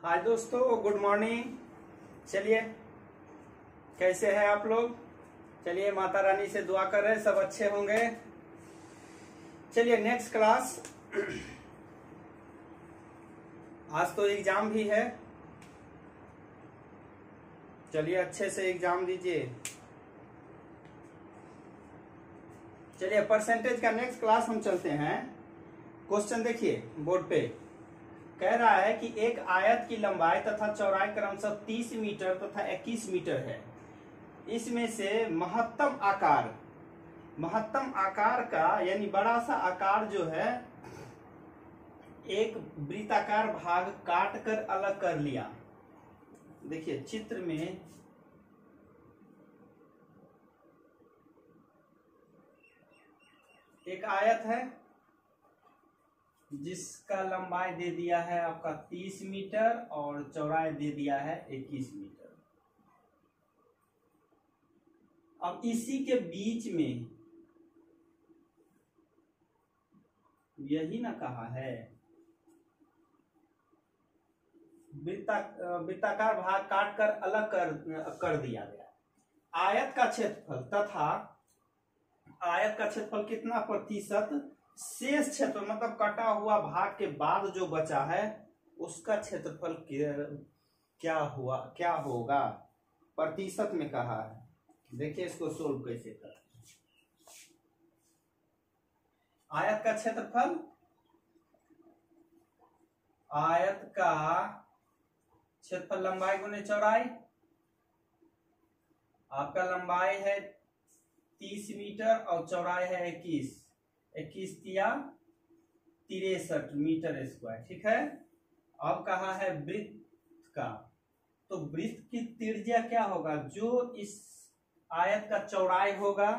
हाय दोस्तों, good morning. चलिए, कैसे हैं आप लोग? चलिए, माता रानी से दुआ कर रहे हैं सब अच्छे होंगे। चलिए, नेक्स्ट क्लास। आज तो एग्जाम भी है। चलिए, अच्छे से एग्जाम दीजिए। चलिए, परसेंटेज का नेक्स्ट क्लास हम चलते हैं। क्वेश्चन देखिए बोर्ड पे। कह रहा है कि एक आयत की लंबाई तथा चौड़ाई क्रमशः 30 मीटर तथा 21 मीटर है। इसमें से महत्तम आकार का यानी बड़ा सा आकार जो है एक वृत्ताकार भाग काट कर अलग कर लिया। देखिए चित्र में एक आयत है जिसका लंबाई दे दिया है आपका 30 मीटर और चौड़ाई दे दिया है 21 मीटर। अब इसी के बीच में यही ना कहा है वृत्ताकार भाग काट कर अलग कर दिया गया। आयत का क्षेत्रफल कितना प्रतिशत शेष क्षेत्र मतलब कटा हुआ भाग के बाद जो बचा है उसका क्षेत्रफल क्या होगा प्रतिशत में कहा है। देखिए इसको सोल्व कैसे कर। आयत का क्षेत्रफल लंबाई गुने चौड़ाई। आपका लंबाई है 30 मीटर और चौड़ाई है 21 तिया 63 मीटर स्क्वायर। ठीक है। अब कहा है वृत्त का, तो वृत्त की त्रिज्या क्या होगा? जो इस आयत का चौड़ाई होगा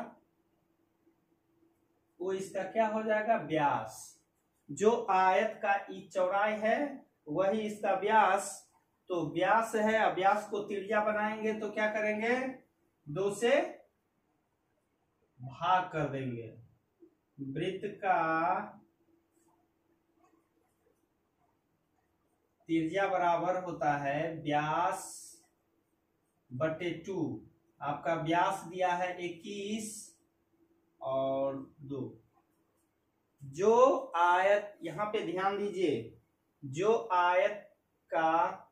वो इसका क्या हो जाएगा? व्यास। जो आयत का चौड़ाई है वही इसका व्यास। तो व्यास है, अब व्यास को त्रिज्या बनाएंगे तो क्या करेंगे? 2 से भाग कर देंगे। वृत्त का त्रिज्या बराबर होता है व्यास बटे 2। आपका व्यास दिया है 21 और 2। जो आयत, यहां पे ध्यान दीजिए, जो आयत का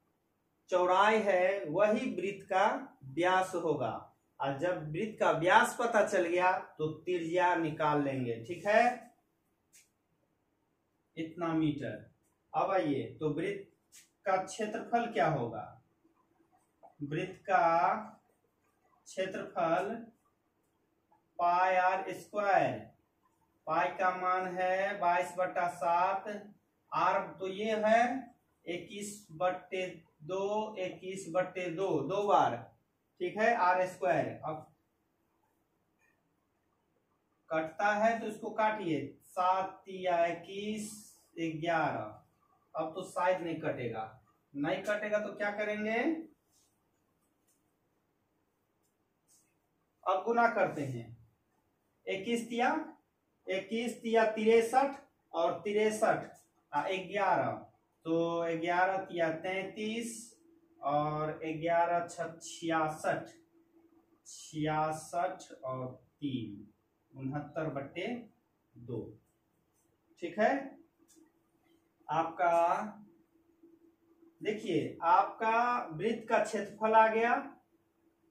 चौड़ाई है वही वृत्त का व्यास होगा। और जब वृत्त का व्यास पता चल गया तो त्रिज्या निकाल लेंगे। ठीक है, इतना मीटर। अब आइए, तो वृत्त का क्षेत्रफल क्या होगा? वृत्त का क्षेत्रफल पाई आर स्क्वायर। पाई का मान है 22/7। आर तो ये है 21/2 दो बार। ठीक है, आर स्क्वायर। अब कटता है तो इसको काटिए, 7 या 21 11। अब तो शायद नहीं कटेगा तो क्या करेंगे? अब गुना करते हैं। 21 तिया 63 और 63 11, तो 11 तिया 33 और 11 66 और 3 69/2। ठीक है। आपका देखिए, आपका वृत्त का क्षेत्रफल आ गया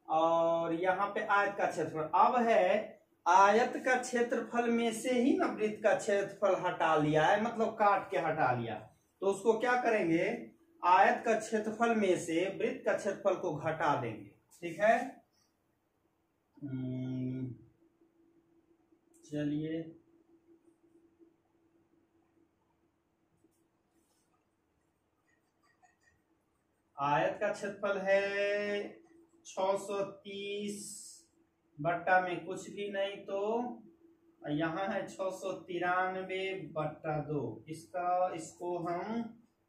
और यहाँ पे आयत का क्षेत्रफल। अब है आयत का क्षेत्रफल में से ही ना वृत्त का क्षेत्रफल हटा लिया है, मतलब काट के हटा लिया। तो उसको क्या करेंगे? आयत का क्षेत्रफल में से वृत्त का क्षेत्रफल को घटा देंगे। ठीक है। चलिए, आयत का क्षेत्रफल है 630 बट्टा में कुछ भी नहीं, तो यहाँ है 693/2। इसको हम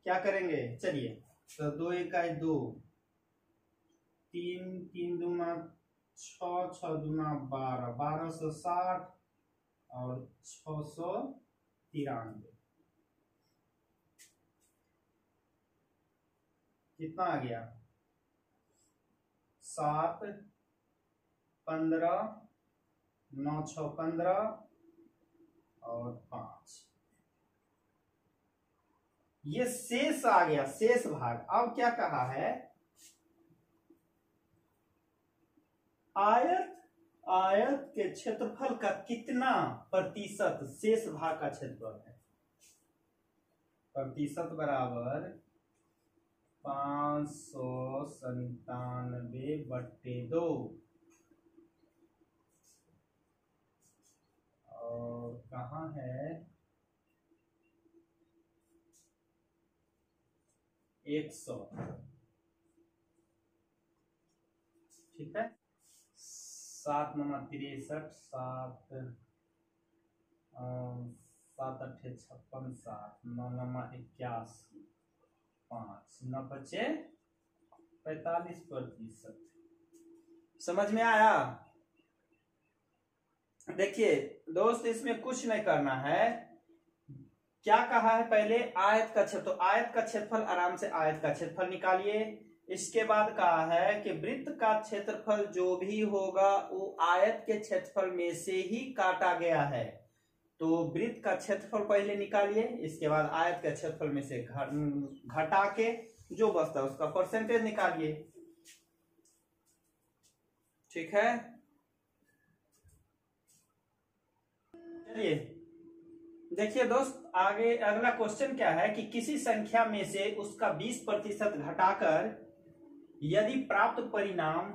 क्या करेंगे? चलिए, तो 2 1 2, 3 3 दूना 6 6 दूना 12 1260 और 693। कितना आ गया 7, 15, 9 6 15 और 5। ये शेष आ गया, शेष भाग। अब क्या कहा है, आयत के क्षेत्रफल का कितना प्रतिशत शेष भाग का क्षेत्रफल है। प्रतिशत बराबर 597/2 और कहाँ है 100। ठीक है, 7 9 63, 7 7 8 56, 7 9 9 81, 5 9 बचे 45%। समझ में आया। देखिए दोस्त, इसमें कुछ नहीं करना है। क्या कहा है, पहले आयत का क्षेत्र, तो आयत का क्षेत्रफल, आराम से आयत का क्षेत्रफल निकालिए। इसके बाद कहा है कि वृत्त का क्षेत्रफल जो भी होगा वो आयत के क्षेत्रफल में से ही काटा गया है। तो वृत्त का क्षेत्रफल पहले निकालिए, इसके बाद आयत के क्षेत्रफल में से घटा के जो बचता है उसका परसेंटेज निकालिए। ठीक है, चलिए देखिए दोस्त, आगे अगला क्वेश्चन क्या है कि किसी संख्या में से उसका 20% घटाकर यदि प्राप्त परिणाम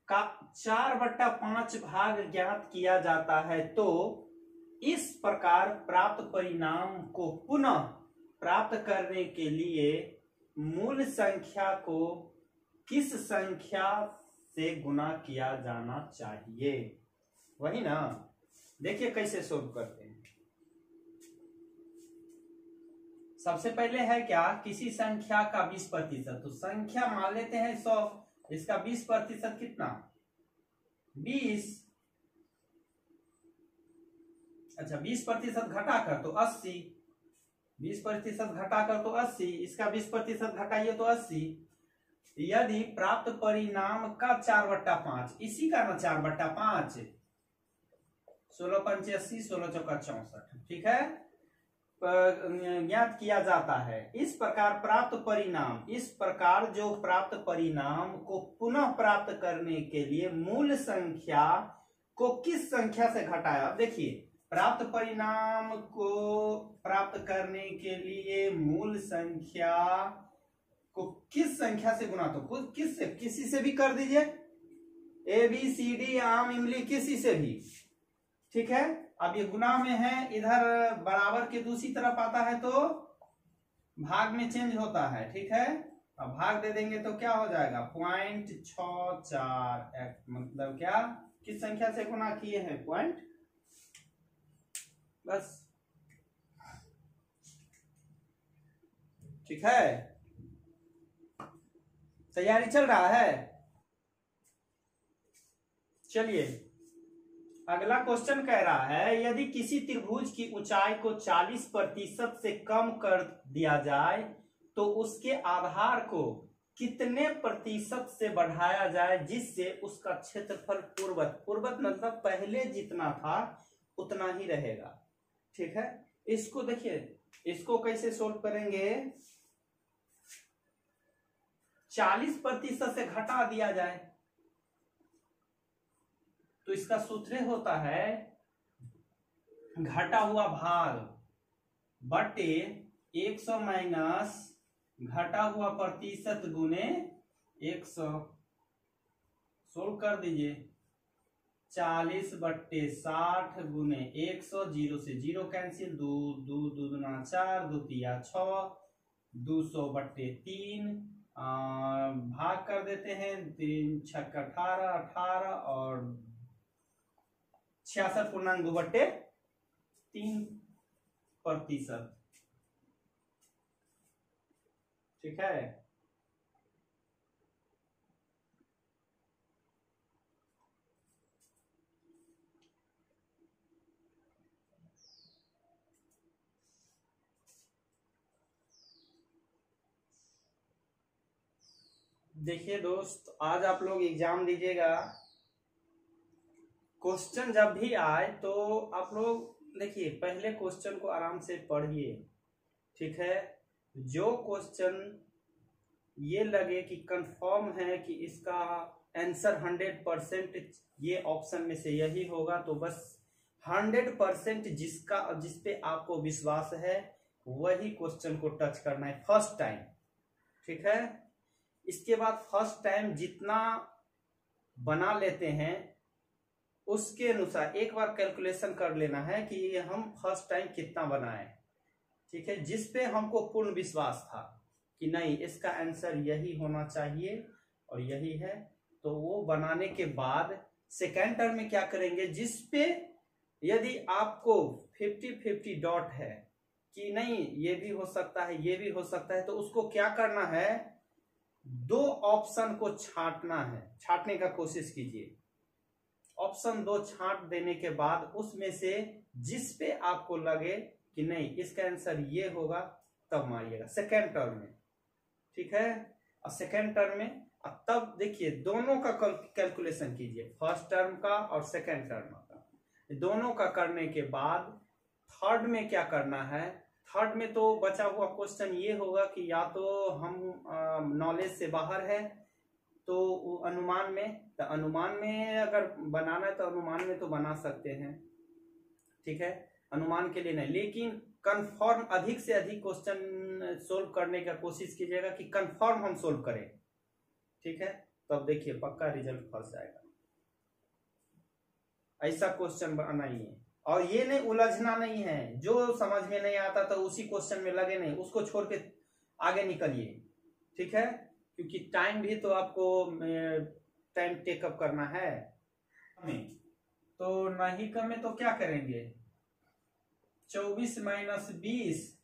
का 4/5 भाग ज्ञात किया जाता है तो इस प्रकार प्राप्त परिणाम को पुनः प्राप्त करने के लिए मूल संख्या को किस संख्या से गुणा किया जाना चाहिए। वही ना, देखिए कैसे सोल्व करते हैं। सबसे पहले है क्या, किसी संख्या का 20%, तो संख्या मान लेते हैं 100, इसका 20% कितना 20। अच्छा 20% घटाकर तो 80, 20% घटाकर तो 80, इसका 20% घटाइए तो 80। यदि प्राप्त परिणाम का 4/5, इसी का ना 4/5, 16 पंचे 80, 16 चौका 64, ठीक है, ज्ञात किया जाता है। इस प्रकार प्राप्त परिणाम, इस प्रकार जो प्राप्त परिणाम को पुनः प्राप्त करने के लिए मूल संख्या को किस संख्या से घटाया। देखिए प्राप्त परिणाम को प्राप्त करने के लिए मूल संख्या को किस संख्या से गुना, तो कुछ किस से, किसी से भी कर दीजिए, ABCD आम इमली किसी से भी। ठीक है, अब ये गुना में है, इधर बराबर के दूसरी तरफ आता है तो भाग में चेंज होता है। ठीक है, अब भाग दे देंगे तो क्या हो जाएगा 0.64, मतलब क्या, किस संख्या से गुना किए हैं, पॉइंट, बस। ठीक है, तैयारी चल रहा है। चलिए अगला क्वेश्चन कह रहा है, यदि किसी त्रिभुज की ऊंचाई को 40% से कम कर दिया जाए तो उसके आधार को कितने प्रतिशत से बढ़ाया जाए जिससे उसका क्षेत्रफल पूर्ववत मतलब पहले जितना था उतना ही रहेगा। ठीक है, इसको देखिए, इसको कैसे सोल्व करेंगे, 40% से घटा दिया जाए तो इसका सूत्र होता है घटा हुआ भाग बटे 100 माइनस घटा हुआ प्रतिशत गुने 100। सोल्व कर दीजिए, 40/60 गुने 100, 0 से 0 कैंसिल, 2 2 2 दूना 4, 2 तिया 6, 200/3 भाग कर देते हैं, 3 छक्क 18, 18 और 66.2/3%। ठीक है, देखिए दोस्त, आज आप लोग एग्जाम दीजिएगा, क्वेश्चन जब भी आए तो आप लोग देखिए पहले क्वेश्चन को आराम से पढ़िए, ठीक है। जो क्वेश्चन ये लगे कि कंफर्म है कि इसका आंसर 100% ये ऑप्शन में से यही होगा, तो बस 100% जिसपे आपको विश्वास है वही क्वेश्चन को टच करना है फर्स्ट टाइम, ठीक है। इसके बाद फर्स्ट टाइम जितना बना लेते हैं उसके अनुसार एक बार कैलकुलेशन कर लेना है कि हम फर्स्ट टाइम कितना बनाए, ठीक है। जिस पे हमको पूर्ण विश्वास था कि नहीं इसका आंसर यही होना चाहिए और यही है, तो वो बनाने के बाद सेकेंड टर्म में क्या करेंगे, जिस पे यदि आपको 50-50 डॉट है कि नहीं ये भी हो सकता है ये भी हो सकता है, तो उसको क्या करना है, दो ऑप्शन को छांटना है, छांटने का कोशिश कीजिए। ऑप्शन 2 छांट देने के बाद उसमें से जिस पे आपको लगे कि नहीं इसका आंसर ये होगा तब मारिएगा सेकेंड टर्म में, ठीक है। और सेकेंड टर्म में तब देखिए दोनों का कैलकुलेशन कीजिए, फर्स्ट टर्म का और सेकेंड टर्म का, दोनों का करने के बाद थर्ड में क्या करना है। थर्ड में तो बचा हुआ क्वेश्चन ये होगा कि या तो हम नॉलेज से बाहर है तो अनुमान में, तो अनुमान में अगर बनाना है तो अनुमान में तो बना सकते हैं, ठीक है। अनुमान के लिए नहीं, लेकिन कंफर्म अधिक से अधिक क्वेश्चन सोल्व करने का कोशिश कीजिएगा कि कंफर्म हम सोल्व करें, ठीक है। तो अब देखिए पक्का रिजल्ट फंस जाएगा, ऐसा क्वेश्चन बनाइए। और ये नहीं उलझना नहीं है, जो समझ में नहीं आता तो उसी क्वेश्चन में लगे नहीं, उसको छोड़ के आगे निकलिए, ठीक है। क्योंकि टाइम भी तो आपको टाइम टेकअप करना है, तो नहीं कम में तो क्या करेंगे, 24 - 20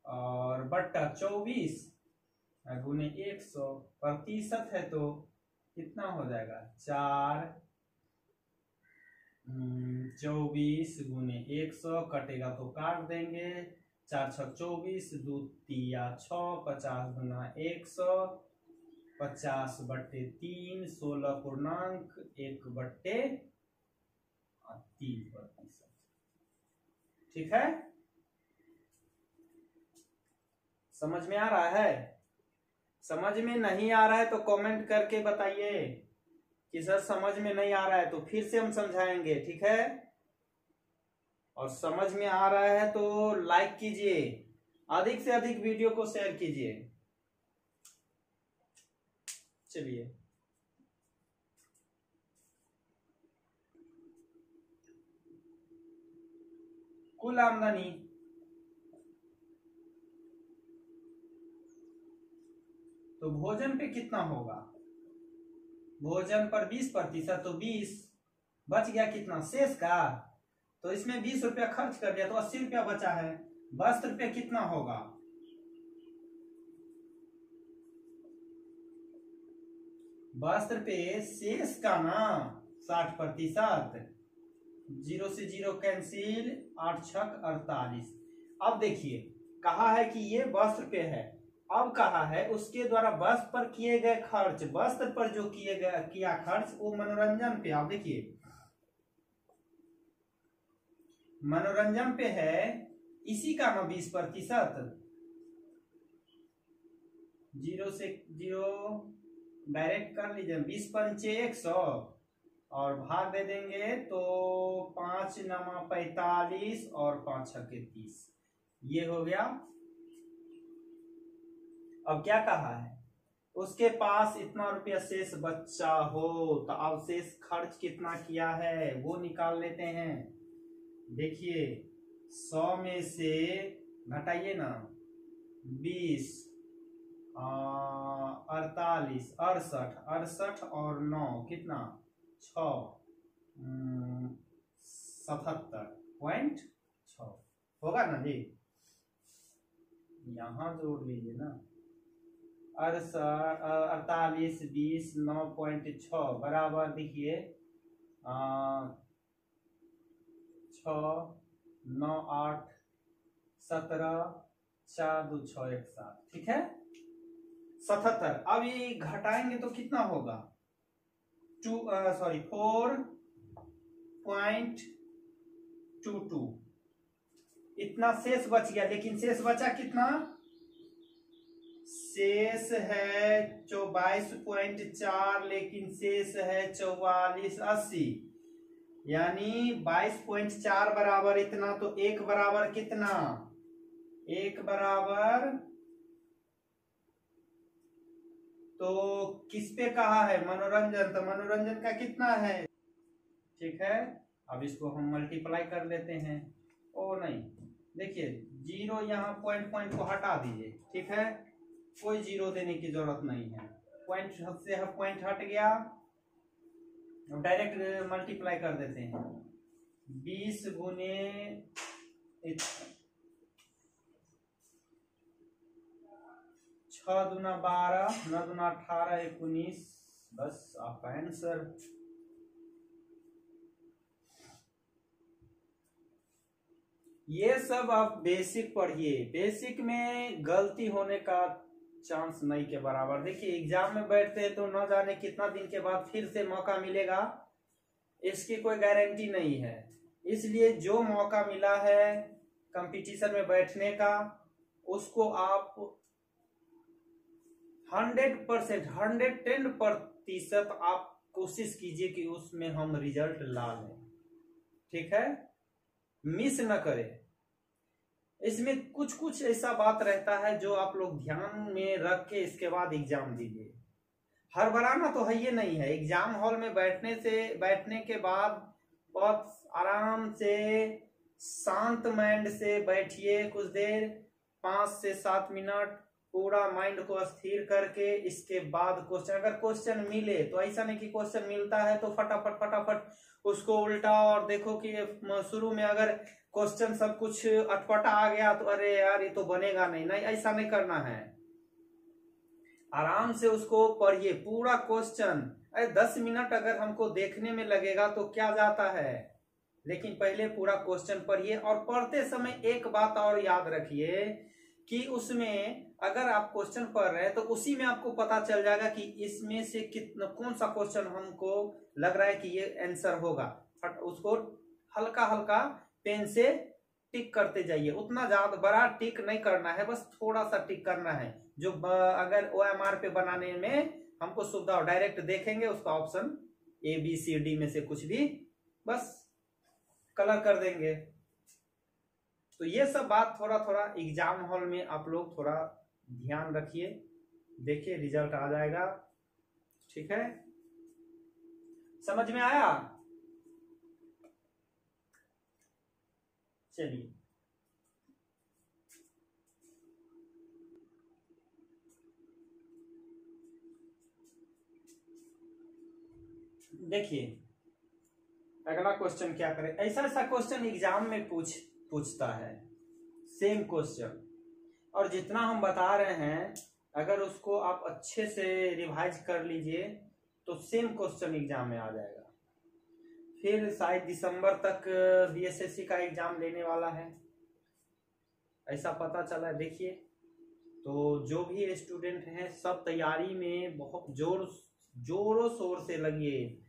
और बट्टा 24 गुने 100 प्रतिशत है तो कितना हो जाएगा, 4 24 गुने 100 कटेगा तो काट देंगे, 4 × 24 2 तिया 6 50 गुना 100 50/3 16.1/3%, ठीक है। समझ में आ रहा है? समझ में नहीं आ रहा है तो कमेंट करके बताइए कि सर समझ में नहीं आ रहा है, तो फिर से हम समझाएंगे, ठीक है। और समझ में आ रहा है तो लाइक कीजिए, अधिक से अधिक वीडियो को शेयर कीजिए। चलिए कुल आमदनी तो भोजन पे कितना होगा, भोजन पर 20%, तो 20 बच गया कितना शेष का, तो इसमें 20 रुपया खर्च कर दिया तो 80 रुपया बचा है, वस्त्र पे कितना होगा, वस्त्र पे शेष का ना 60%, 0 से 0 कैंसिल, 8 × 6 = 48। अब देखिए कहा है कि ये वस्त्र पे है, अब कहा है उसके द्वारा वस्त्र पर किए गए खर्च, वस्त्र पर जो किया खर्च वो मनोरंजन पे, आप देखिए मनोरंजन पे है, इसी का ना 20%, 0 से 0 डायरेक्ट कर लीजिए, 20 × 5 = 100 और भाग दे देंगे तो 5 × 9 = 45 और 5 × 6 = 30, ये हो गया। अब क्या कहा है, उसके पास इतना रुपया शेष बचा हो तो अब शेष खर्च कितना किया है वो निकाल लेते हैं। देखिए 100 में से घटाइए ना, 20 48 68 और 9 कितना 6 77.6 होगा ना जी, यहाँ जोड़ लीजिए ना, 48 20 9.6 बराबर देखिए 6 9 8 17 4 2 6 1 7, ठीक है। 77। अब ये घटाएंगे तो कितना होगा 4.22 इतना शेष बच गया। लेकिन शेष बचा कितना, शेष है 22.4 लेकिन शेष है 4480 यानी 22.4 बराबर इतना। तो एक बराबर कितना, एक बराबर तो किस पे कहा है मनोरंजन, तो मनोरंजन का कितना है, ठीक है। अब इसको हम मल्टीप्लाई कर लेते हैं। ओ नहीं, देखिए जीरो यहाँ पॉइंट को हटा दीजिए, ठीक है, कोई जीरो देने की जरूरत नहीं है। पॉइंट से पॉइंट हट गया, अब डायरेक्ट मल्टीप्लाई कर देते हैं। 20 गुने 6 दूना 12, 9 दूना 18, 19, बस आपका आंसर। ये सब आप बेसिक पढ़िए, बेसिक में गलती होने का चांस नहीं के बराबर। देखिए एग्जाम में बैठते हैं तो न जाने कितना दिन के बाद फिर से मौका मिलेगा, इसकी कोई गारंटी नहीं है। इसलिए जो मौका मिला है कंपटीशन में बैठने का, उसको आप 100%, 110% आप कोशिश कीजिए कि उसमें हम रिजल्ट ला लें, ठीक है, मिस न करें। इसमें कुछ कुछ ऐसा बात रहता है जो आप लोग ध्यान में रख के इसके बाद एग्जाम दीजिए। हड़बड़ाना तो है ये नहीं है। एग्जाम हॉल में बैठने के बाद बहुत आराम से शांत माइंड से बैठिए, कुछ देर 5 से 7 मिनट पूरा माइंड को स्थिर करके, इसके बाद क्वेश्चन, अगर क्वेश्चन मिले तो ऐसा नहीं कि क्वेश्चन मिलता है तो फटाफट उसको उल्टा और देखो कि शुरू में अगर क्वेश्चन सब कुछ अटपटा आ गया तो अरे यार ये तो बनेगा नहीं, ऐसा नहीं करना है। आराम से उसको पढ़िए पूरा क्वेश्चन। अरे 10 मिनट अगर हमको देखने में लगेगा तो क्या जाता है, लेकिन पहले पूरा क्वेश्चन पढ़िए। और पढ़ते समय एक बात और याद रखिए कि उसमें अगर आप क्वेश्चन पढ़ रहे हैं तो उसी में आपको पता चल जाएगा कि इसमें से कितना, कौन सा क्वेश्चन हमको लग रहा है कि ये आंसर होगा। उसको हल्का हल्का पेन से टिक करते जाइए, उतना ज्यादा बड़ा टिक नहीं करना है, बस थोड़ा सा टिक करना है। जो अगर OMR पे बनाने में हमको सुविधा हो, डायरेक्ट देखेंगे उसका ऑप्शन ABCD में से कुछ भी, बस कलर कर देंगे। तो ये सब बात थोड़ा थोड़ा एग्जाम हॉल में आप लोग थोड़ा ध्यान रखिए, देखिए रिजल्ट आ जाएगा, ठीक है। समझ में आया? चलिए देखिए अगला क्वेश्चन क्या करें। ऐसा क्वेश्चन एग्जाम में पूछता है, सेम क्वेश्चन, और जितना हम बता रहे हैं अगर उसको आप अच्छे से रिवाइज कर लीजिए तो सेम क्वेश्चन एग्जाम में आ जाएगा। फिर शायद दिसंबर तक BSSC का एग्जाम लेने वाला है, ऐसा पता चला। देखिए तो जो भी स्टूडेंट हैं सब तैयारी में बहुत जोरों शोर से लगिए।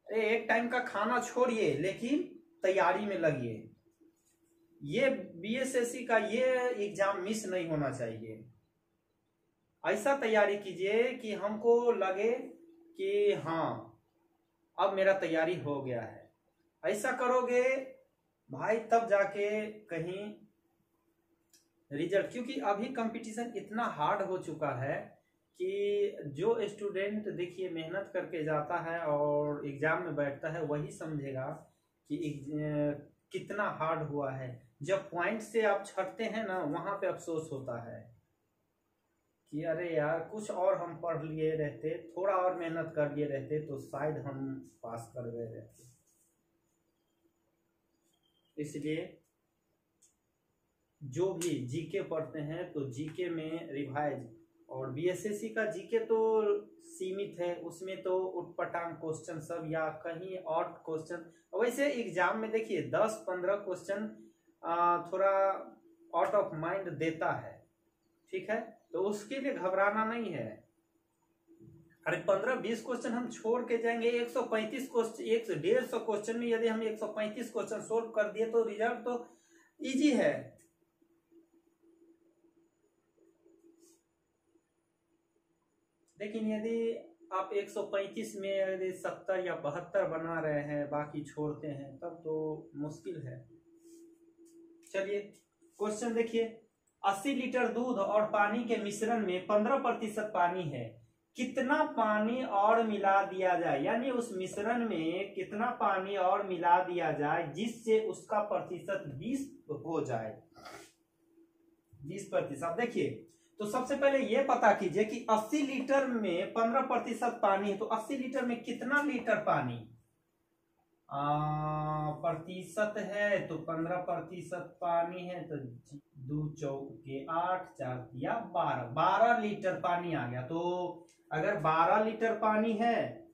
एक टाइम का खाना छोड़िए लेकिन तैयारी में लगिए। ये BSSC का ये एग्जाम मिस नहीं होना चाहिए। ऐसा तैयारी कीजिए कि हमको लगे कि हाँ अब मेरा तैयारी हो गया है। ऐसा करोगे भाई तब जाके कहीं रिजल्ट, क्योंकि अभी कंपटीशन इतना हार्ड हो चुका है कि जो स्टूडेंट देखिए मेहनत करके जाता है और एग्जाम में बैठता है वही समझेगा कि कितना हार्ड हुआ है। जब पॉइंट से आप छटते हैं ना, वहां पे अफसोस होता है कि अरे यार कुछ और हम पढ़ लिए रहते, थोड़ा और मेहनत कर लिए रहते तो शायद हम पास कर गए रहते। इसलिए जो भी जीके पढ़ते हैं तो जीके में रिवाइज, और BSSC का जीके तो सीमित है, उसमें तो उटपटांग क्वेश्चन सब या कहीं और क्वेश्चन। वैसे एग्जाम में देखिए 10-15 क्वेश्चन थोड़ा आउट ऑफ माइंड देता है, ठीक है, तो उसके लिए घबराना नहीं है। अरे 15-20 क्वेश्चन हम छोड़ के जाएंगे, 135 क्वेश्चन, 150 क्वेश्चन में यदि हम 135 क्वेश्चन सोल्व कर दिए तो रिजल्ट तो इजी है। लेकिन यदि आप 135 में यदि 70 या 72 बना रहे हैं, बाकी छोड़ते हैं, तब तो मुश्किल है। चलिए क्वेश्चन देखिए, 80 लीटर दूध और पानी के मिश्रण में 15% पानी है, कितना पानी और मिला दिया जाए, यानी उस मिश्रण में कितना पानी और मिला दिया जाए जिससे उसका प्रतिशत 20 हो जाए, 20%। देखिए, तो सबसे पहले ये पता कीजिए कि 80 लीटर में 15% पानी है, तो 80 लीटर में कितना लीटर पानी प्रतिशत है, तो 15% पानी है, तो 2 चौके 8, 4 या 12 लीटर पानी आ गया। तो अगर 12 लीटर पानी है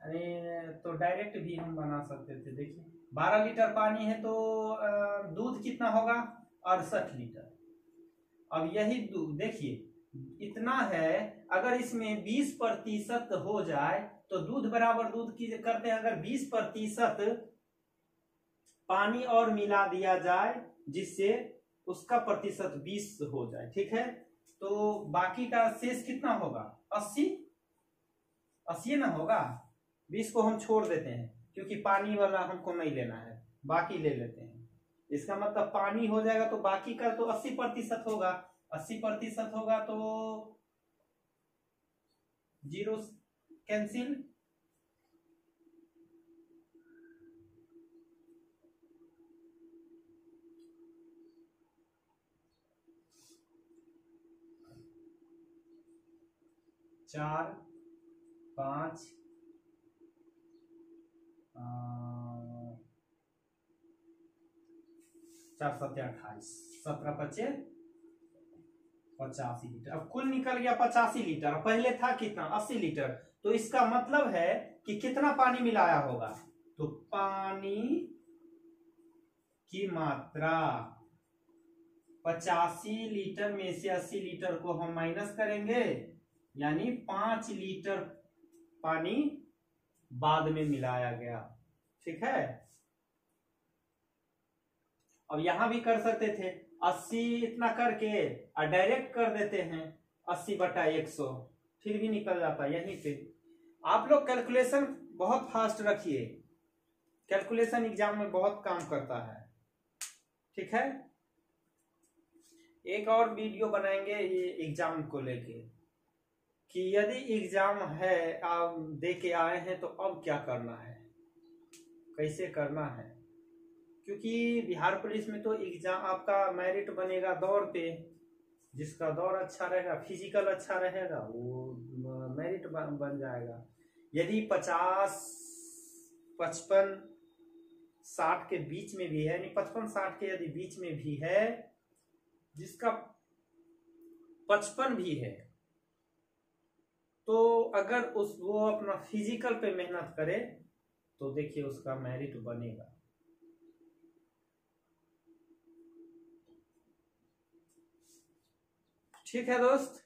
अरे तो डायरेक्ट भी हम बना सकते थे। देखिए 12 लीटर पानी है तो दूध कितना होगा, 68 लीटर। अब यही दूध देखिए इतना है, अगर इसमें 20% हो जाए तो दूध बराबर दूध की करते हैं, अगर 20% पानी और मिला दिया जाए जिससे उसका प्रतिशत 20 हो जाए, ठीक है, तो बाकी का शेष कितना होगा, 80 ना होगा। 20 को हम छोड़ देते हैं क्योंकि पानी वाला हमको नहीं लेना है, बाकी ले लेते हैं। इसका मतलब पानी हो जाएगा तो बाकी का तो 80% होगा, 80% होगा तो 0 कैंसिल, चार 5 4 7 28, 17 25 85 लीटर। अब कुल निकल गया 85 लीटर, पहले था कितना 80 लीटर, तो इसका मतलब है कि कितना पानी मिलाया होगा, तो पानी की मात्रा 85 लीटर में से 80 लीटर को हम माइनस करेंगे, यानी 5 लीटर पानी बाद में मिलाया गया, ठीक है। अब यहां भी कर सकते थे 80 इतना करके और डायरेक्ट कर देते हैं 80/100, फिर भी निकल जाता। यहीं पे आप लोग कैलकुलेशन बहुत फास्ट रखिए, कैलकुलेशन एग्जाम में बहुत काम करता है, ठीक है। एक और वीडियो बनाएंगे ये एग्जाम को लेके कि यदि एग्जाम है, आप दे के आए हैं तो अब क्या करना है, कैसे करना है, क्योंकि बिहार पुलिस में तो एग्जाम आपका मेरिट बनेगा दौड़ पे, जिसका दौड़ अच्छा रहेगा, फिजिकल अच्छा रहेगा, वो मेरिट बन जाएगा। यदि 50 55 60 के बीच में भी है, यानी 55 60 के यदि बीच में भी है, जिसका 55 भी है, तो अगर वो अपना फिजिकल पे मेहनत करे तो देखिए उसका मेरिट बनेगा। ठीक है दोस्त।